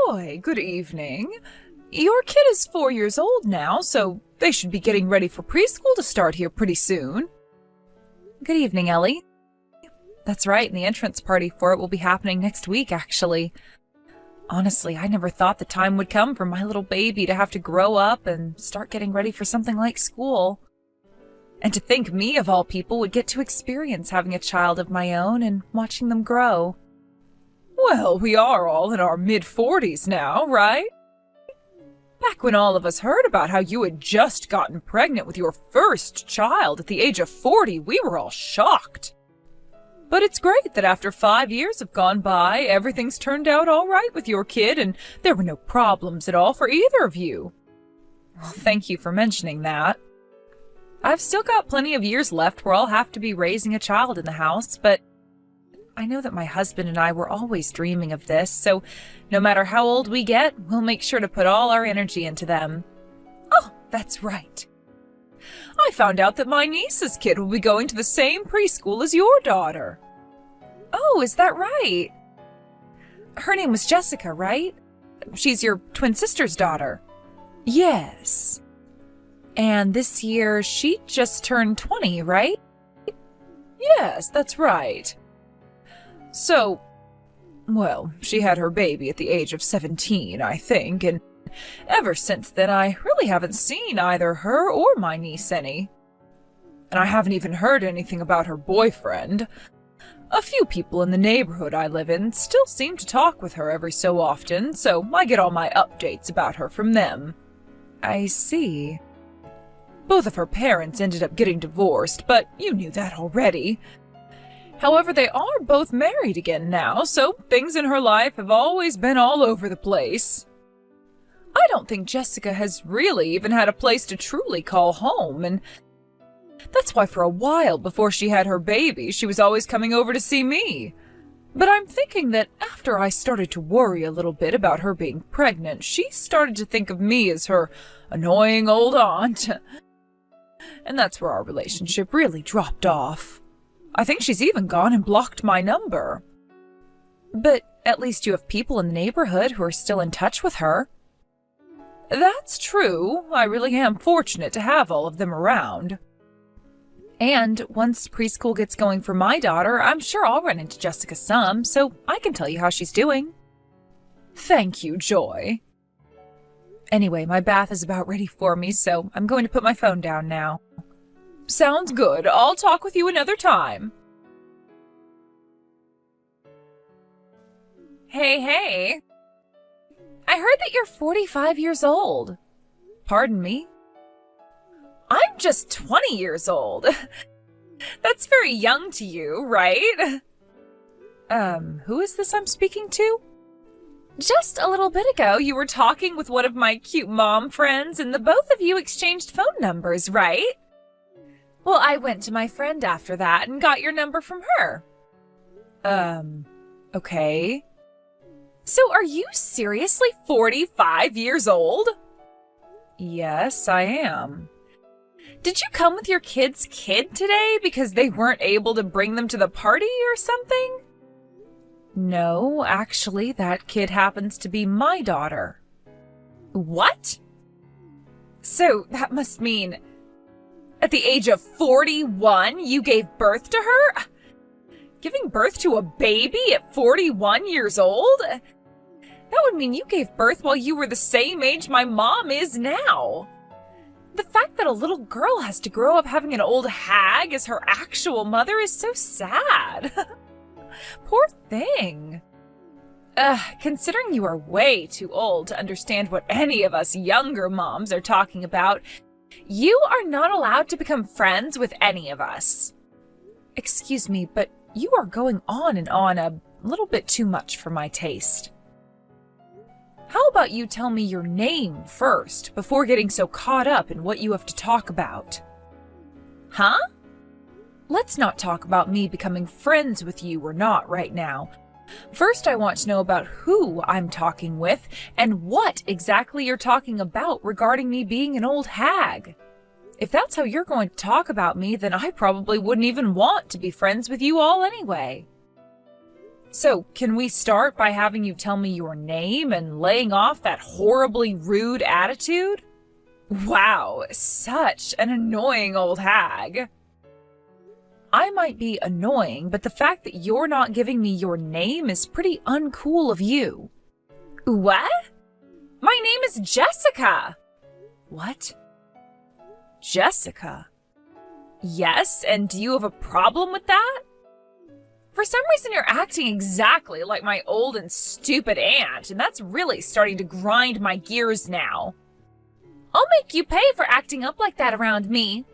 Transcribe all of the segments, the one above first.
Joy, good evening. Your kid is 4 years old now, so they should be getting ready for preschool to start here pretty soon. Good evening, Ellie. That's right, and the entrance party for it will be happening next week, actually. Honestly, I never thought the time would come for my little baby to have to grow up and start getting ready for something like school. And to think me, of all people, would get to experience having a child of my own and watching them grow. Well, we are all in our mid-40s now, right? Back when all of us heard about how you had just gotten pregnant with your first child at the age of 40, we were all shocked. But it's great that after 5 years have gone by, everything's turned out all right with your kid, and there were no problems at all for either of you. Well, thank you for mentioning that. I've still got plenty of years left where I'll have to be raising a child in the house, but I know that my husband and I were always dreaming of this, so no matter how old we get, we'll make sure to put all our energy into them. Oh, that's right. I found out that my niece's kid will be going to the same preschool as your daughter. Oh, is that right? Her name was Jessica, right? She's your twin sister's daughter. Yes. And this year, she just turned 20, right? Yes, that's right. So, well, she had her baby at the age of 17, I think, and ever since then I really haven't seen either her or my niece any. And I haven't even heard anything about her boyfriend. A few people in the neighborhood I live in still seem to talk with her every so often, so I get all my updates about her from them. I see. Both of her parents ended up getting divorced, but you knew that already. However, they are both married again now, so things in her life have always been all over the place. I don't think Jessica has really even had a place to truly call home, and that's why for a while before she had her baby, she was always coming over to see me. But I'm thinking that after I started to worry a little bit about her being pregnant, she started to think of me as her annoying old aunt. And that's where our relationship really dropped off. I think she's even gone and blocked my number. But at least you have people in the neighborhood who are still in touch with her. That's true. I really am fortunate to have all of them around. And once preschool gets going for my daughter, I'm sure I'll run into Jessica some, so I can tell you how she's doing. Thank you, Joy. Anyway, my bath is about ready for me, so I'm going to put my phone down now. Sounds good. I'll talk with you another time. Hey. I heard that you're 45 years old. Pardon me? I'm just 20 years old. That's very young to you, right? Who is this I'm speaking to? Just a little bit ago, you were talking with one of my cute mom friends, and the both of you exchanged phone numbers, right? Well, I went to my friend after that and got your number from her. Okay. So are you seriously 45 years old? Yes, I am. Did you come with your kid's kid today because they weren't able to bring them to the party or something? No, actually, that kid happens to be my daughter. What? So that must mean at the age of 41, you gave birth to her? Giving birth to a baby at 41 years old? That would mean you gave birth while you were the same age my mom is now. The fact that a little girl has to grow up having an old hag as her actual mother is so sad. Poor thing. Considering you are way too old to understand what any of us younger moms are talking about, you are not allowed to become friends with any of us. Excuse me, but you are going on and on a little bit too much for my taste. How about you tell me your name first, before getting so caught up in what you have to talk about? Huh? Let's not talk about me becoming friends with you or not right now. First, I want to know about who I'm talking with and what exactly you're talking about regarding me being an old hag. If that's how you're going to talk about me, then I probably wouldn't even want to be friends with you all anyway. So, can we start by having you tell me your name and laying off that horribly rude attitude? Wow, such an annoying old hag. I might be annoying, but the fact that you're not giving me your name is pretty uncool of you. What? My name is Jessica. What? Jessica? Yes, and do you have a problem with that? For some reason, you're acting exactly like my old and stupid aunt, and that's really starting to grind my gears now. I'll make you pay for acting up like that around me.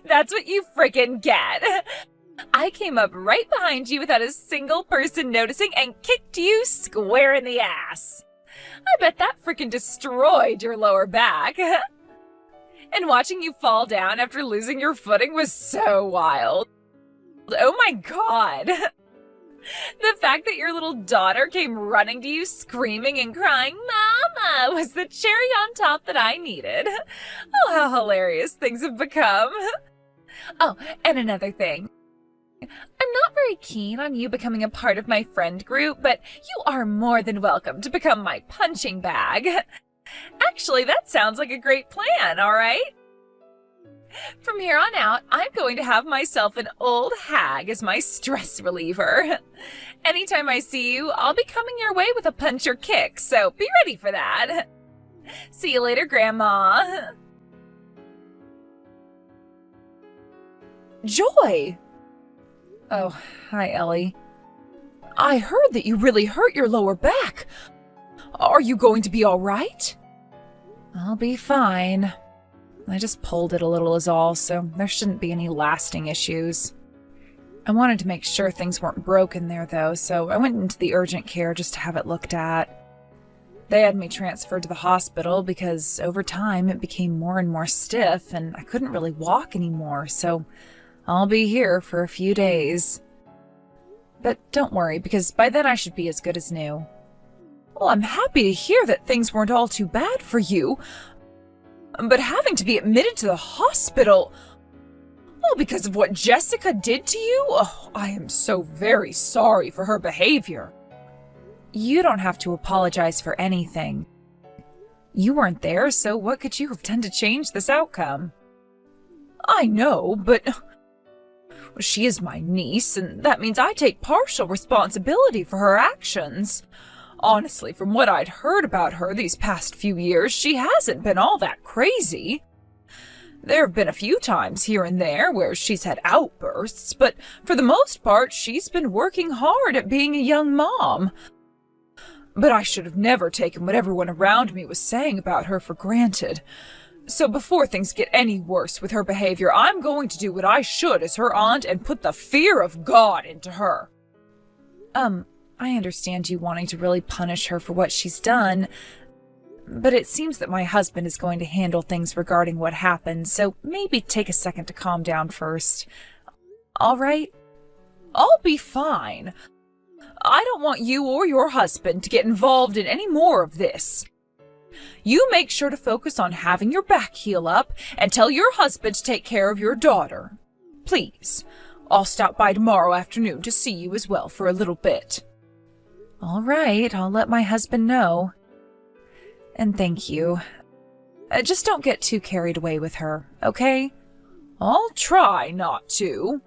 That's what you frickin' get. I came up right behind you without a single person noticing and kicked you square in the ass. I bet that frickin' destroyed your lower back. And watching you fall down after losing your footing was so wild. Oh my god. The fact that your little daughter came running to you screaming and crying, "Mama," was the cherry on top that I needed. Oh, how hilarious things have become. Oh, and another thing. I'm not very keen on you becoming a part of my friend group, but you are more than welcome to become my punching bag. Actually, that sounds like a great plan, all right? From here on out, I'm going to have myself an old hag as my stress reliever. Anytime I see you, I'll be coming your way with a punch or kick, so be ready for that. See you later, Grandma. Joy! Oh, hi, Ellie. I heard that you really hurt your lower back. Are you going to be all right? I'll be fine. I just pulled it a little is all, so there shouldn't be any lasting issues. I wanted to make sure things weren't broken there, though, so I went into the urgent care just to have it looked at. They had me transferred to the hospital because over time it became more and more stiff and I couldn't really walk anymore, so I'll be here for a few days. But don't worry, because by then I should be as good as new. Well, I'm happy to hear that things weren't all too bad for you. But having to be admitted to the hospital, all because of what Jessica did to you? Oh, I am so very sorry for her behavior. You don't have to apologize for anything. You weren't there, so what could you have done to change this outcome? I know, but she is my niece, and that means I take partial responsibility for her actions. Honestly, from what I'd heard about her these past few years, she hasn't been all that crazy. There have been a few times here and there where she's had outbursts, but for the most part, she's been working hard at being a young mom. But I should have never taken what everyone around me was saying about her for granted. So before things get any worse with her behavior, I'm going to do what I should as her aunt and put the fear of God into her. I understand you wanting to really punish her for what she's done, but it seems that my husband is going to handle things regarding what happened, so maybe take a second to calm down first. All right? I'll be fine. I don't want you or your husband to get involved in any more of this. You make sure to focus on having your back heal up and tell your husband to take care of your daughter. Please. I'll stop by tomorrow afternoon to see you as well for a little bit. All right, I'll let my husband know. And thank you. Just don't get too carried away with her, okay? I'll try not to.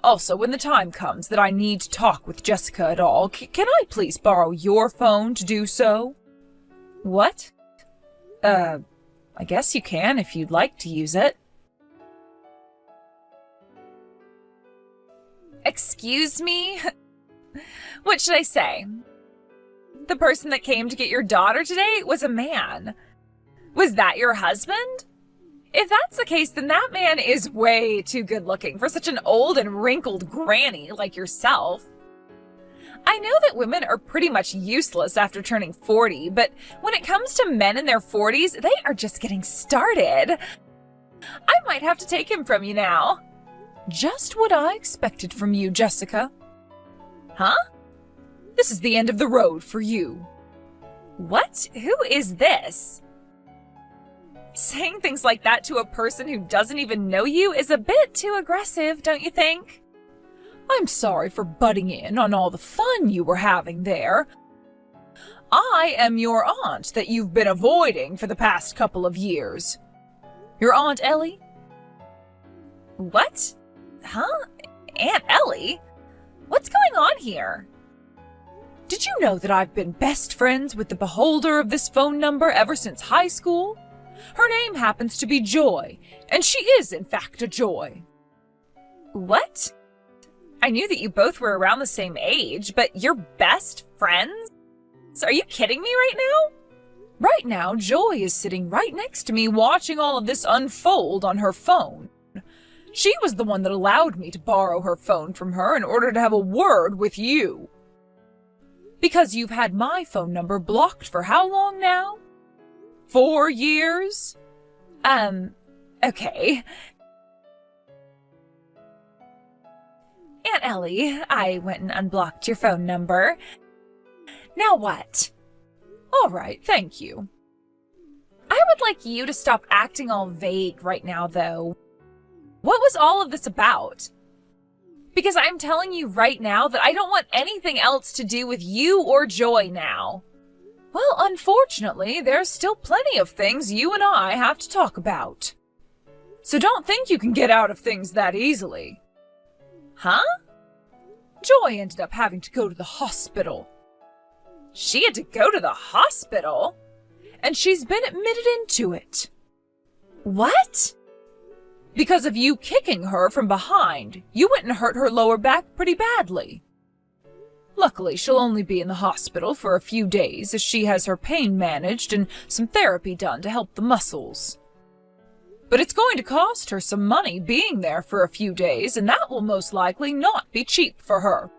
Also, when the time comes that I need to talk with Jessica at all, can I please borrow your phone to do so? What? I guess you can if you'd like to use it. Excuse me? What should I say? The person that came to get your daughter today was a man. Was that your husband? If that's the case, then that man is way too good looking for such an old and wrinkled granny like yourself. I know that women are pretty much useless after turning 40, but when it comes to men in their 40s, they are just getting started. I might have to take him from you now. Just what I expected from you, Jessica. Huh? This is the end of the road for you. What? Who is this? Saying things like that to a person who doesn't even know you is a bit too aggressive, don't you think? I'm sorry for butting in on all the fun you were having there. I am your aunt that you've been avoiding for the past couple of years. Your Aunt Ellie? What? Huh? Aunt Ellie? What's going on here? Did you know that I've been best friends with the beholder of this phone number ever since high school? Her name happens to be Joy, and she is in fact a joy. What? I knew that you both were around the same age, but you're best friends? Are you kidding me right now? Right now, Joy is sitting right next to me watching all of this unfold on her phone. She was the one that allowed me to borrow her phone from her in order to have a word with you. Because you've had my phone number blocked for how long now? 4 years? Okay. Aunt Ellie, I went and unblocked your phone number. Now what? All right, thank you. I would like you to stop acting all vague right now, though. What was all of this about? Because I'm telling you right now that I don't want anything else to do with you or Joy now. Well, unfortunately, there's still plenty of things you and I have to talk about. So don't think you can get out of things that easily. Huh? Joy ended up having to go to the hospital. She had to go to the hospital? And she's been admitted into it. What? Because of you kicking her from behind, you went and hurt her lower back pretty badly. Luckily, she'll only be in the hospital for a few days as she has her pain managed and some therapy done to help the muscles. But it's going to cost her some money being there for a few days, and that will most likely not be cheap for her.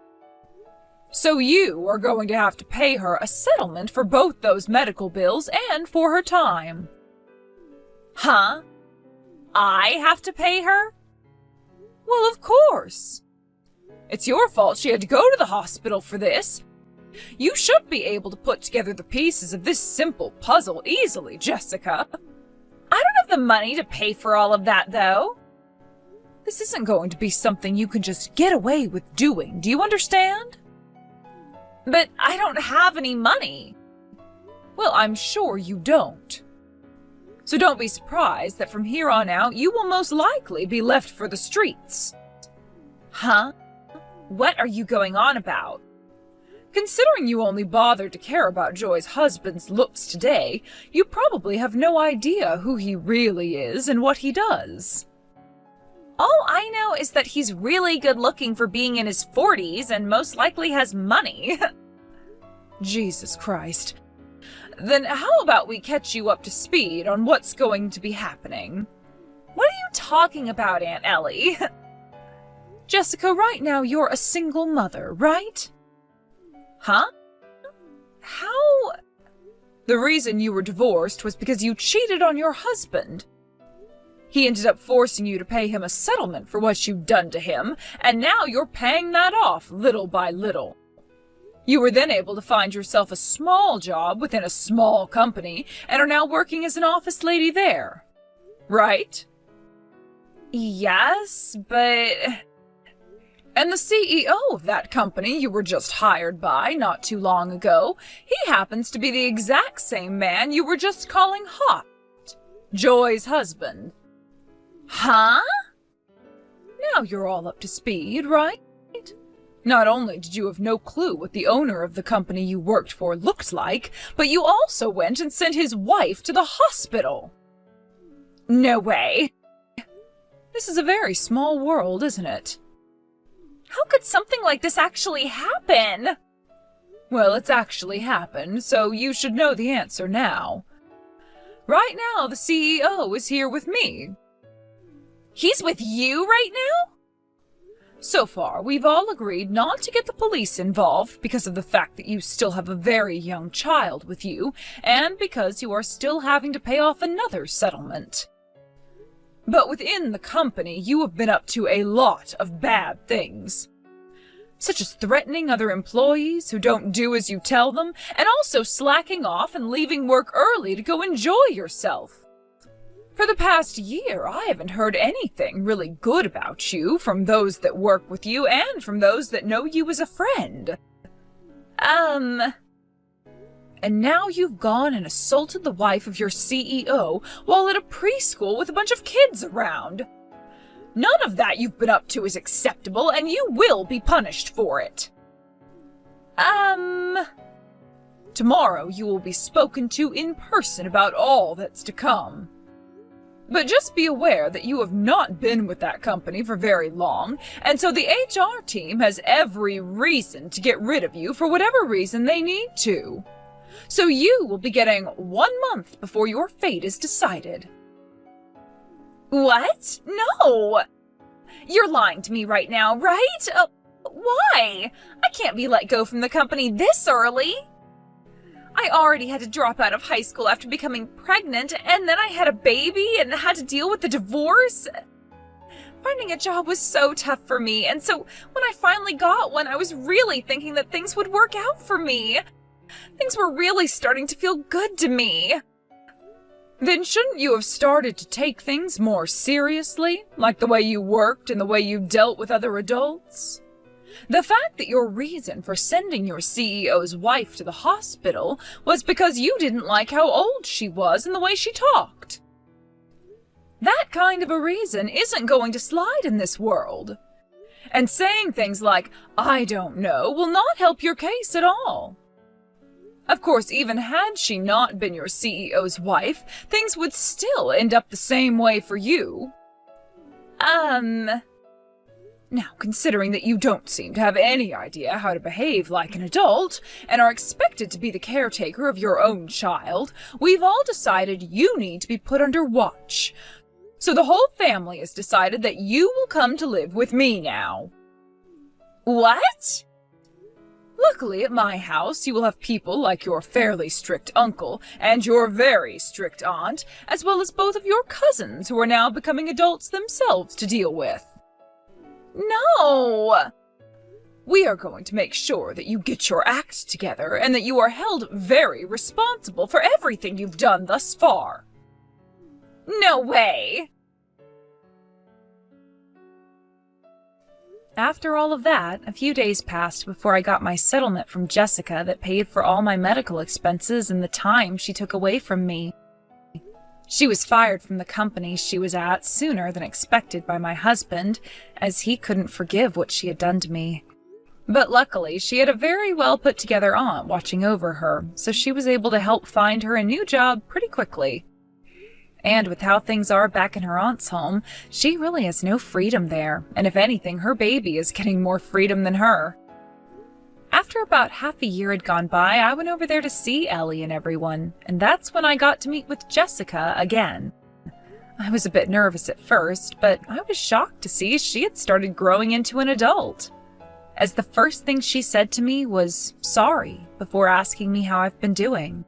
So you are going to have to pay her a settlement for both those medical bills and for her time. Huh? I have to pay her? Well, of course. It's your fault she had to go to the hospital for this. You should be able to put together the pieces of this simple puzzle easily, Jessica. I don't have the money to pay for all of that, though. This isn't going to be something you can just get away with doing, do you understand? But I don't have any money. Well, I'm sure you don't. So don't be surprised that from here on out you will most likely be left for the streets. Huh? What are you going on about? Considering you only bothered to care about Joy's husband's looks today, you probably have no idea who he really is and what he does. All I know is that he's really good looking for being in his 40s and most likely has money. Jesus Christ. Then how about we catch you up to speed on what's going to be happening? What are you talking about, Aunt Ellie? Jessica, right now you're a single mother, right? Huh? How? The reason you were divorced was because you cheated on your husband. He ended up forcing you to pay him a settlement for what you'd done to him, and now you're paying that off little by little. You were then able to find yourself a small job within a small company and are now working as an office lady there. Right? Yes, but... And the CEO of that company you were just hired by not too long ago, he happens to be the exact same man you were just calling hot. Joy's husband. Huh? Now you're all up to speed, right? Not only did you have no clue what the owner of the company you worked for looked like, but you also went and sent his wife to the hospital. No way. This is a very small world, isn't it? How could something like this actually happen? Well, it's actually happened, so you should know the answer now. Right now, the CEO is here with me. He's with you right now? So far, we've all agreed not to get the police involved because of the fact that you still have a very young child with you, and because you are still having to pay off another settlement. But within the company, you have been up to a lot of bad things. Such as threatening other employees who don't do as you tell them, and also slacking off and leaving work early to go enjoy yourself. For the past year, I haven't heard anything really good about you from those that work with you and from those that know you as a friend. And now you've gone and assaulted the wife of your CEO while at a preschool with a bunch of kids around. None of that you've been up to is acceptable, and you will be punished for it. Tomorrow you will be spoken to in person about all that's to come. But just be aware that you have not been with that company for very long, and so the HR team has every reason to get rid of you for whatever reason they need to. So you will be getting 1 month before your fate is decided. What? No! You're lying to me right now, right? Why? I can't be let go from the company this early. I already had to drop out of high school after becoming pregnant, and then I had a baby and had to deal with the divorce. Finding a job was so tough for me, and so when I finally got one, I was really thinking that things would work out for me. Things were really starting to feel good to me. Then shouldn't you have started to take things more seriously, like the way you worked and the way you dealt with other adults? The fact that your reason for sending your CEO's wife to the hospital was because you didn't like how old she was and the way she talked. That kind of a reason isn't going to slide in this world. And saying things like, "I don't know," will not help your case at all. Of course, even had she not been your CEO's wife, things would still end up the same way for you. Now, considering that you don't seem to have any idea how to behave like an adult, and are expected to be the caretaker of your own child, we've all decided you need to be put under watch. So the whole family has decided that you will come to live with me now. What? Luckily, at my house, you will have people like your fairly strict uncle and your very strict aunt, as well as both of your cousins who are now becoming adults themselves to deal with. No! We are going to make sure that you get your act together and that you are held very responsible for everything you've done thus far. No way! After all of that, a few days passed before I got my settlement from Jessica that paid for all my medical expenses and the time she took away from me. She was fired from the company she was at sooner than expected by my husband, as he couldn't forgive what she had done to me. But luckily, she had a very well put-together aunt watching over her, so she was able to help find her a new job pretty quickly. And with how things are back in her aunt's home, she really has no freedom there, and if anything, her baby is getting more freedom than her. After about half a year had gone by, I went over there to see Ellie and everyone, and that's when I got to meet with Jessica again. I was a bit nervous at first, but I was shocked to see she had started growing into an adult. As the first thing she said to me was sorry before asking me how I've been doing.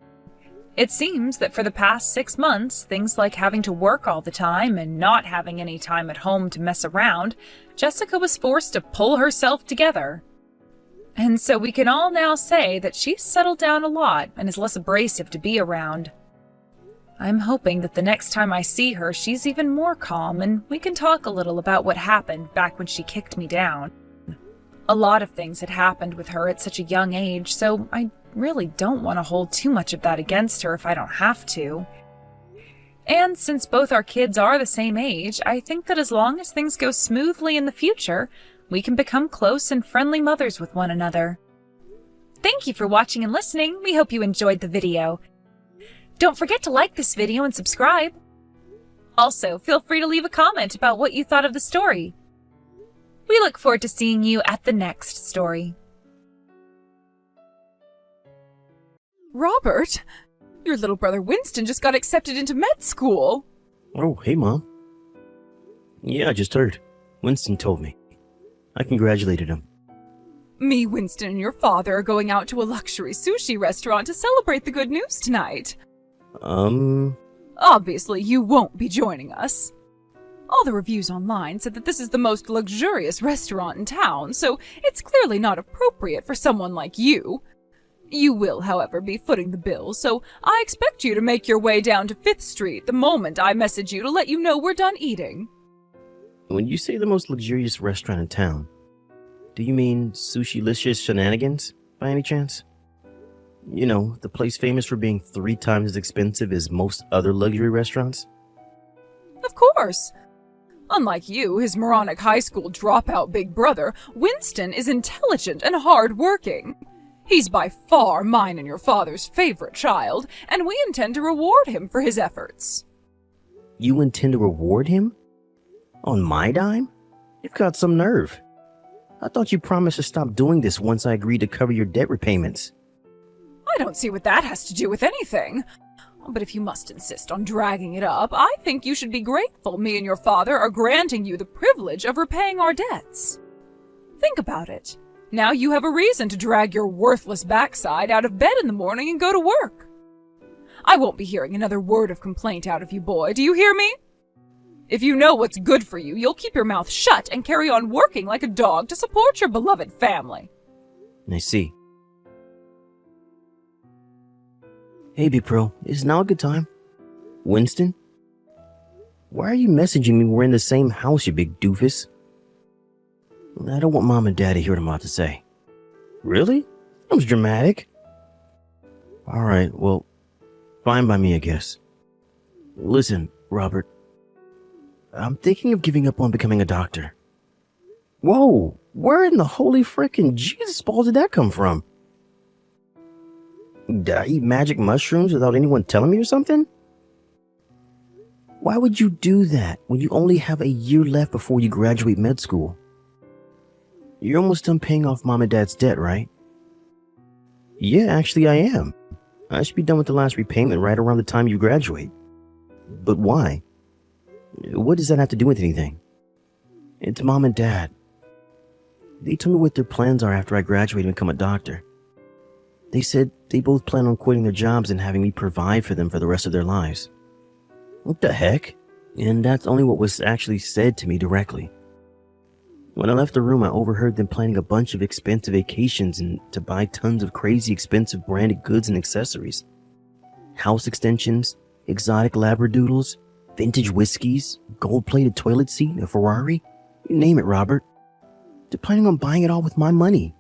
It seems that for the past 6 months, things like having to work all the time and not having any time at home to mess around, Jessica was forced to pull herself together. And so we can all now say that she's settled down a lot and is less abrasive to be around. I'm hoping that the next time I see her, she's even more calm and we can talk a little about what happened back when she kicked me down. A lot of things had happened with her at such a young age, so I really don't want to hold too much of that against her if I don't have to. And since both our kids are the same age, I think that as long as things go smoothly in the future, we can become close and friendly mothers with one another. Thank you for watching and listening. We hope you enjoyed the video. Don't forget to like this video and subscribe. Also, feel free to leave a comment about what you thought of the story. We look forward to seeing you at the next story. Robert, your little brother Winston just got accepted into med school. Oh, hey, Mom. Yeah, I just heard. Winston told me. I congratulated him. Me, Winston, and your father are going out to a luxury sushi restaurant to celebrate the good news tonight. Obviously, you won't be joining us. All the reviews online said that this is the most luxurious restaurant in town, so it's clearly not appropriate for someone like you. You will, however, be footing the bill, so I expect you to make your way down to 5th Street the moment I message you to let you know we're done eating. When you say the most luxurious restaurant in town, do you mean Sushi-licious Shenanigans, by any chance? You know, the place famous for being 3 times as expensive as most other luxury restaurants? Of course. Unlike you, his moronic high school dropout big brother, Winston is intelligent and hard-working. He's by far mine and your father's favorite child, and we intend to reward him for his efforts. You intend to reward him? On my dime? You've got some nerve. I thought you promised to stop doing this once I agreed to cover your debt repayments. I don't see what that has to do with anything. But if you must insist on dragging it up, I think you should be grateful me and your father are granting you the privilege of repaying our debts. Think about it. Now you have a reason to drag your worthless backside out of bed in the morning and go to work. I won't be hearing another word of complaint out of you, boy. Do you hear me? If you know what's good for you, you'll keep your mouth shut and carry on working like a dog to support your beloved family. I see. Hey, Big Pro, is now a good time? Winston? Why are you messaging me we're in the same house, you big doofus? I don't want Mom and Dad to hear what I'm about to say. Really? That was dramatic. Alright, well, fine by me, I guess. Listen, Robert. I'm thinking of giving up on becoming a doctor. Whoa, where in the holy frickin' Jesus balls did that come from? Did I eat magic mushrooms without anyone telling me or something? Why would you do that when you only have a year left before you graduate med school? You're almost done paying off Mom and Dad's debt, right? Yeah, actually I am. I should be done with the last repayment right around the time you graduate. But why? What does that have to do with anything? It's Mom and Dad. They told me what their plans are after I graduate and become a doctor. They said they both plan on quitting their jobs and having me provide for them for the rest of their lives. What the heck? And that's only what was actually said to me directly. When I left the room, I overheard them planning a bunch of expensive vacations and to buy tons of crazy expensive branded goods and accessories. House extensions, exotic labradoodles, vintage whiskeys, gold-plated toilet seat, a Ferrari. You name it, Robert. They're planning on buying it all with my money.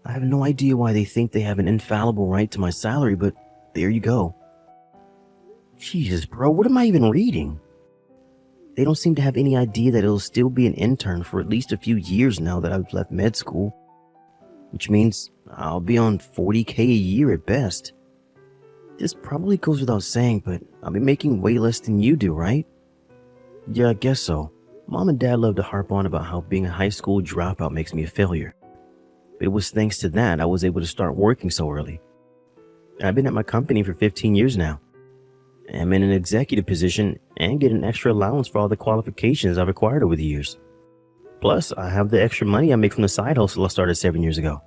I have no idea why they think they have an infallible right to my salary, but there you go. Jesus, bro, what am I even reading? They don't seem to have any idea that it'll still be an intern for at least a few years now that I've left med school. Which means I'll be on $40K a year at best. This probably goes without saying, but I'll be making way less than you do, right? Yeah, I guess so. Mom and Dad love to harp on about how being a high school dropout makes me a failure. But it was thanks to that I was able to start working so early. I've been at my company for 15 years now. I'm in an executive position and get an extra allowance for all the qualifications I've acquired over the years. Plus, I have the extra money I make from the side hustle I started 7 years ago.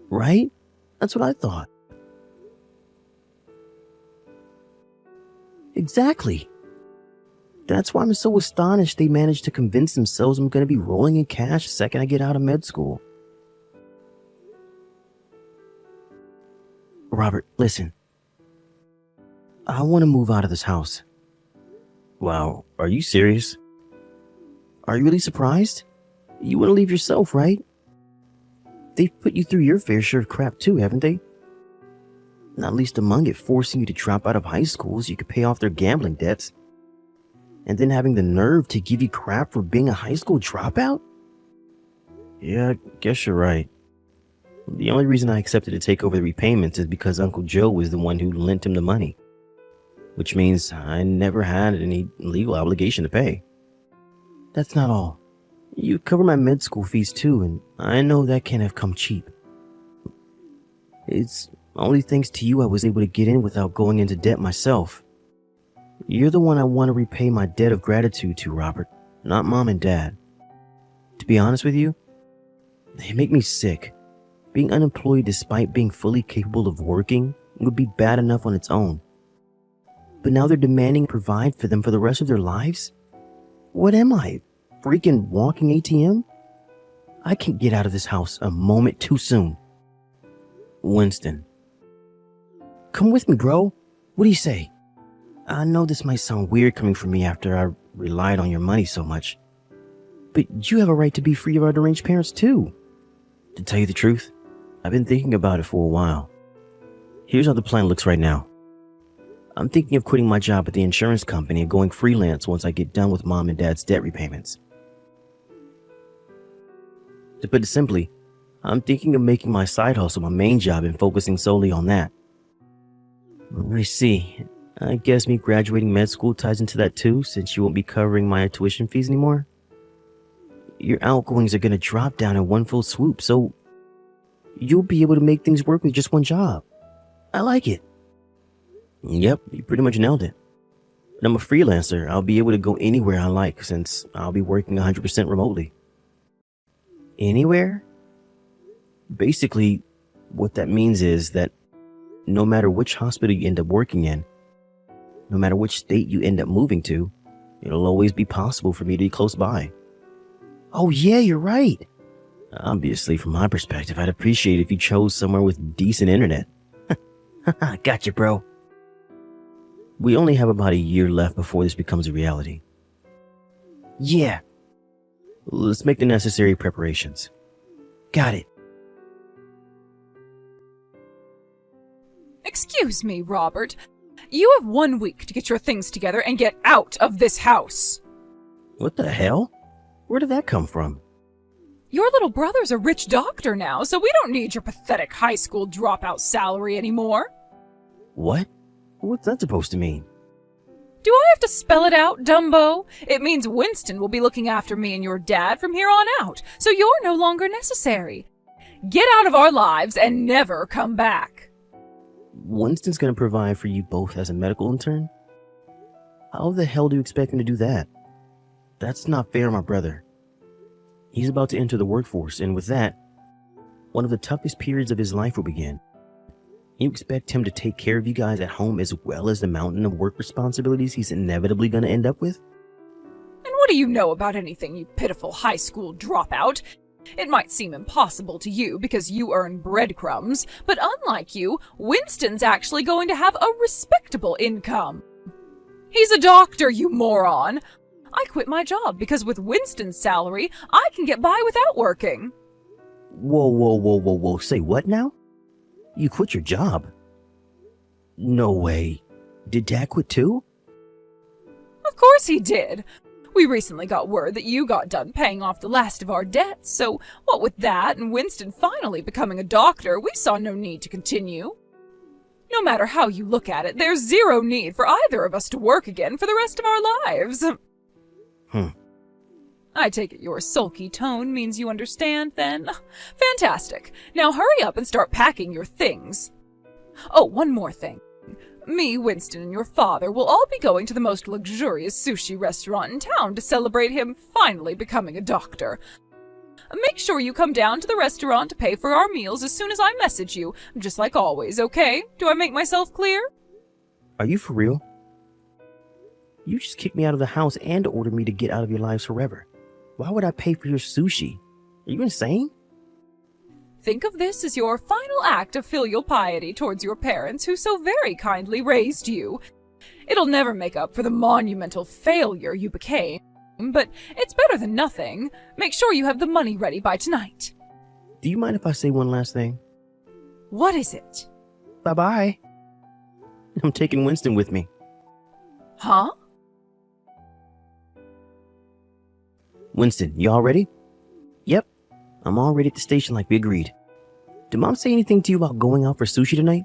Right? That's what I thought. Exactly. That's why I'm so astonished they managed to convince themselves I'm going to be rolling in cash the second I get out of med school. Robert, listen. I want to move out of this house. Wow, are you serious? Are you really surprised? You want to leave yourself, right? They've put you through your fair share of crap too, haven't they? Not least among it forcing you to drop out of high school so you could pay off their gambling debts. And then having the nerve to give you crap for being a high school dropout? Yeah, I guess you're right. The only reason I accepted to take over the repayments is because Uncle Joe was the one who lent him the money. Which means I never had any legal obligation to pay. That's not all. You cover my med school fees too, and I know that can't have come cheap. It's only thanks to you I was able to get in without going into debt myself. You're the one I want to repay my debt of gratitude to, Robert, not Mom and Dad. To be honest with you, they make me sick. Being unemployed despite being fully capable of working would be bad enough on its own. But now they're demanding I provide for them for the rest of their lives? What am I? Freaking walking ATM? I can't get out of this house a moment too soon. Winston. Come with me, bro. What do you say? I know this might sound weird coming from me after I relied on your money so much, but you have a right to be free of our deranged parents too. To tell you the truth, I've been thinking about it for a while. Here's how the plan looks right now. I'm thinking of quitting my job at the insurance company and going freelance once I get done with Mom and Dad's debt repayments. To put it simply, I'm thinking of making my side hustle my main job and focusing solely on that. I see. I guess me graduating med school ties into that too, since you won't be covering my tuition fees anymore. Your outgoings are going to drop down in one fell swoop, so you'll be able to make things work with just one job. I like it. Yep, you pretty much nailed it. When I'm a freelancer, I'll be able to go anywhere I like since I'll be working 100% remotely. Anywhere? Basically, what that means is that no matter which hospital you end up working in, no matter which state you end up moving to, it'll always be possible for me to be close by. Oh yeah, you're right. Obviously, from my perspective, I'd appreciate if you chose somewhere with decent internet. Gotcha, bro. We only have about a year left before this becomes a reality. Yeah. Let's make the necessary preparations. Got it. Excuse me, Robert. You have 1 week to get your things together and get out of this house. What the hell? Where did that come from? Your little brother's a rich doctor now, so we don't need your pathetic high school dropout salary anymore. What? What's that supposed to mean? Do I have to spell it out, Dumbo? It means Winston will be looking after me and your dad from here on out, so you're no longer necessary. Get out of our lives and never come back. Winston's gonna provide for you both as a medical intern? How the hell do you expect him to do that? That's not fair, my brother. He's about to enter the workforce, and with that, one of the toughest periods of his life will begin. You expect him to take care of you guys at home as well as the mountain of work responsibilities he's inevitably gonna end up with? And what do you know about anything, you pitiful high school dropout? It might seem impossible to you because you earn breadcrumbs, but unlike you, Winston's actually going to have a respectable income. He's a doctor, you moron! I quit my job because with Winston's salary, I can get by without working. Whoa, say what now? You quit your job? No way. Did Dad quit too? Of course he did. We recently got word that you got done paying off the last of our debts, so what with that and Winston finally becoming a doctor, we saw no need to continue. No matter how you look at it, there's zero need for either of us to work again for the rest of our lives. I take it your sulky tone means you understand, then? Fantastic. Now hurry up and start packing your things. Oh, one more thing. Me, Winston, and your father will all be going to the most luxurious sushi restaurant in town to celebrate him finally becoming a doctor. Make sure you come down to the restaurant to pay for our meals as soon as I message you, just like always, okay? Do I make myself clear? Are you for real? You just kicked me out of the house and ordered me to get out of your lives forever. Why would I pay for your sushi? Are you insane? Think of this as your final act of filial piety towards your parents who so very kindly raised you. It'll never make up for the monumental failure you became, but it's better than nothing. Make sure you have the money ready by tonight. Do you mind if I say one last thing? What is it? Bye-bye. I'm taking Winston with me. Huh? Winston, you all ready? Yep. I'm already at the station like we agreed. Did Mom say anything to you about going out for sushi tonight?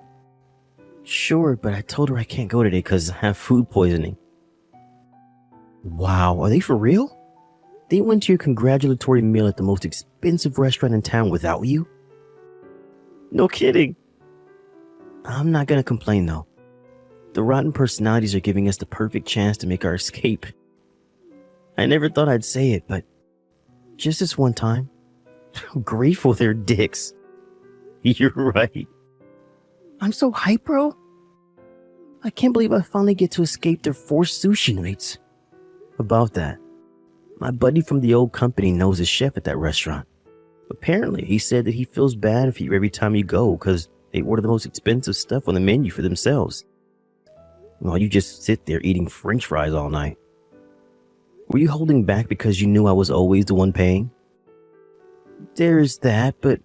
Sure, but I told her I can't go today because I have food poisoning. Wow, are they for real? They went to your congratulatory meal at the most expensive restaurant in town without you? No kidding. I'm not gonna complain though. The rotten personalities are giving us the perfect chance to make our escape. I never thought I'd say it, but just this one time, I'm grateful they're dicks. You're right. I'm so hyped, bro. I can't believe I finally get to escape their forced sushi nights. About that, my buddy from the old company knows a chef at that restaurant. Apparently, he said that he feels bad for you every time you go because they order the most expensive stuff on the menu for themselves, while you just sit there eating French fries all night. Were you holding back because you knew I was always the one paying? There's that, but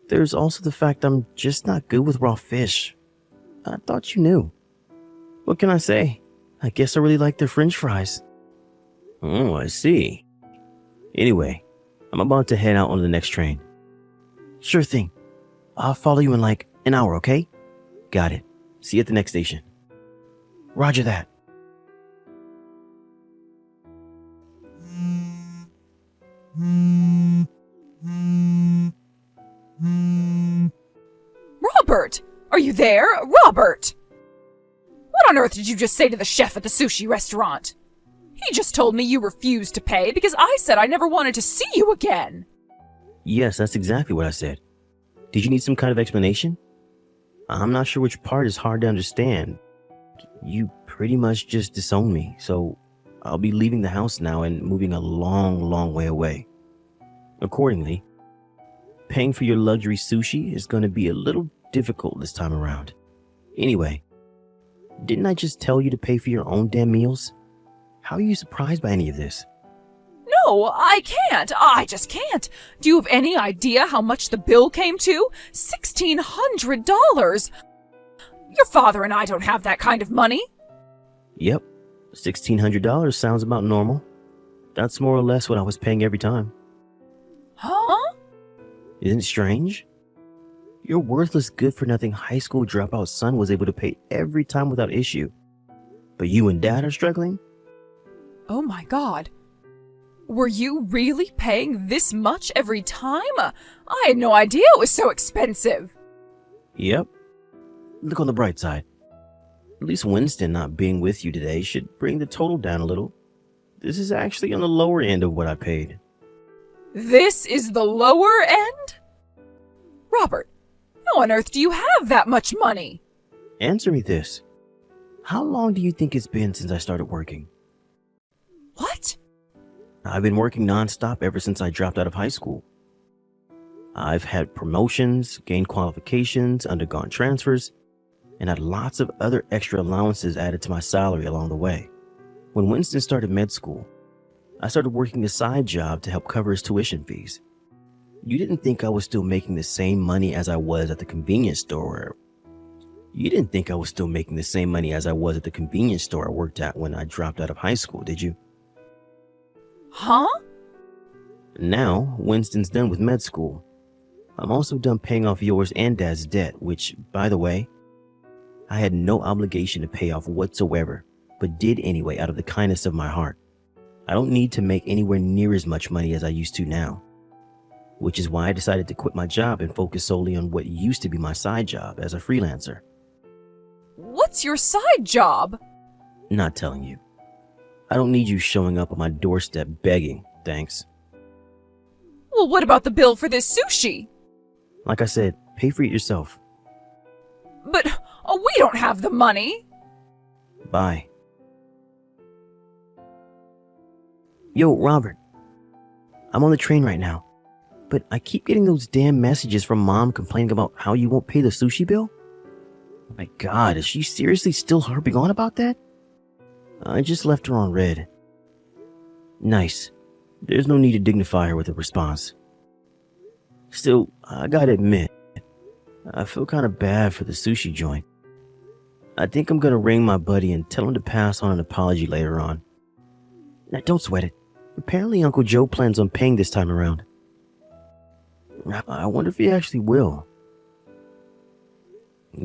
there's also the fact I'm just not good with raw fish. I thought you knew. What can I say? I guess I really like their French fries. Oh, I see. Anyway, I'm about to head out on the next train. Sure thing. I'll follow you in like an hour, okay? Got it. See you at the next station. Roger that. Robert! Are you there? Robert! What on earth did you just say to the chef at the sushi restaurant? He just told me you refused to pay because I said I never wanted to see you again. Yes, that's exactly what I said. Did you need some kind of explanation? I'm not sure which part is hard to understand. You pretty much just disowned me, so I'll be leaving the house now and moving a long, long way away. Accordingly, paying for your luxury sushi is going to be a little difficult this time around. Anyway, didn't I just tell you to pay for your own damn meals? How are you surprised by any of this? No, I can't. I just can't. Do you have any idea how much the bill came to? $1,600. Your father and I don't have that kind of money. Yep, $1,600 sounds about normal. That's more or less what I was paying every time. Huh? Isn't it strange? Your worthless, good-for-nothing high school dropout son was able to pay every time without issue. But you and Dad are struggling? Oh my God. Were you really paying this much every time? I had no idea it was so expensive. Yep. Look on the bright side. At least Winston not being with you today should bring the total down a little. This is actually on the lower end of what I paid. This is the lower end? Robert, how on earth do you have that much money? Answer me this. How long do you think it's been since I started working? What? I've been working nonstop ever since I dropped out of high school. I've had promotions, gained qualifications, undergone transfers, and had lots of other extra allowances added to my salary along the way. When Winston started med school, I started working a side job to help cover his tuition fees. You didn't think I was still making the same money as I was at the convenience store. You didn't think I was still making the same money as I was at the convenience store I worked at when I dropped out of high school, did you? Huh? Now, Winston's done with med school. I'm also done paying off yours and Dad's debt, which, by the way, I had no obligation to pay off whatsoever, but did anyway out of the kindness of my heart. I don't need to make anywhere near as much money as I used to now, which is why I decided to quit my job and focus solely on what used to be my side job as a freelancer. What's your side job? Not telling you. I don't need you showing up on my doorstep begging, thanks. Well, what about the bill for this sushi? Like I said, pay for it yourself. But we don't have the money. Bye. Yo, Robert. I'm on the train right now, but I keep getting those damn messages from Mom complaining about how you won't pay the sushi bill. Oh my God, is she seriously still harping on about that? I just left her on red. Nice. There's no need to dignify her with a response. Still, I gotta admit, I feel kind of bad for the sushi joint. I think I'm gonna ring my buddy and tell him to pass on an apology later on. Now, don't sweat it. Apparently Uncle Joe plans on paying this time around. I wonder if he actually will.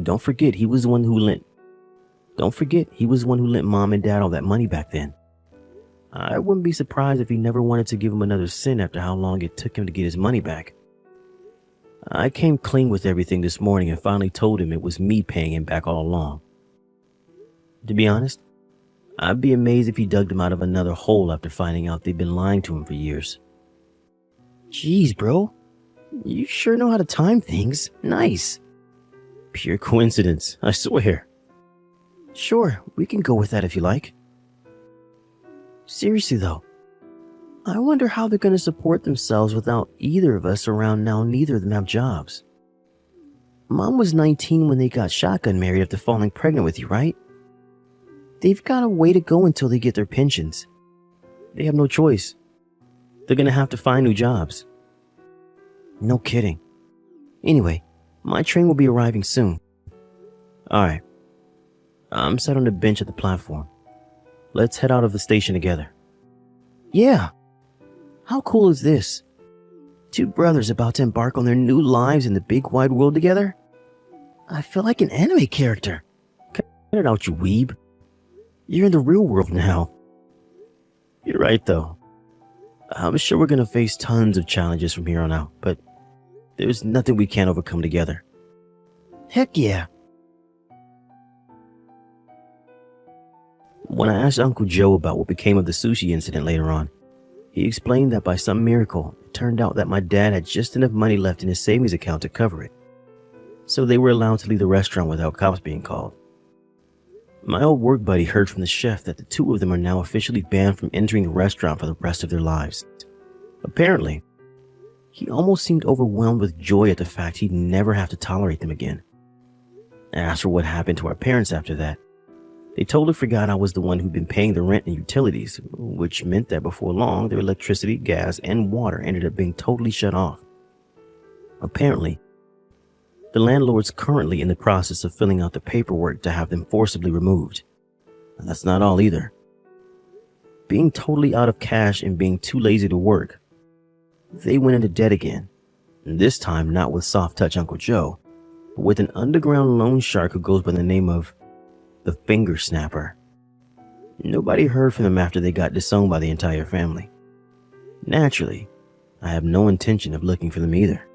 Don't forget he was the one who lent Mom and Dad all that money back then. I wouldn't be surprised if he never wanted to give him another cent after how long it took him to get his money back. I came clean with everything this morning and finally told him it was me paying him back all along. To be honest, I'd be amazed if he dug them out of another hole after finding out they'd been lying to him for years. Jeez, bro. You sure know how to time things. Nice. Pure coincidence, I swear. Sure, we can go with that if you like. Seriously though, I wonder how they're going to support themselves without either of us around now. Neither of them have jobs. Mom was 19 when they got shotgun married after falling pregnant with you, right? They've got a way to go until they get their pensions. They have no choice. They're going to have to find new jobs. No kidding. Anyway, my train will be arriving soon. Alright. I'm sat on the bench at the platform. Let's head out of the station together. Yeah. How cool is this? Two brothers about to embark on their new lives in the big wide world together? I feel like an anime character. Cut it out, you weeb. You're in the real world now. You're right, though. I'm sure we're gonna face tons of challenges from here on out, but there's nothing we can't overcome together. Heck yeah. When I asked Uncle Joe about what became of the sushi incident later on, he explained that by some miracle, it turned out that my dad had just enough money left in his savings account to cover it. So they were allowed to leave the restaurant without cops being called. My old work buddy heard from the chef that the two of them are now officially banned from entering the restaurant for the rest of their lives. Apparently, he almost seemed overwhelmed with joy at the fact he'd never have to tolerate them again. As for what happened to our parents after that, they totally forgot I was the one who'd been paying the rent and utilities, which meant that before long, their electricity, gas, and water ended up being totally shut off. Apparently, the landlord's currently in the process of filling out the paperwork to have them forcibly removed. And that's not all either. Being totally out of cash and being too lazy to work, they went into debt again. And this time not with soft touch Uncle Joe, but with an underground loan shark who goes by the name of the Finger Snapper. Nobody heard from them after they got disowned by the entire family. Naturally, I have no intention of looking for them either.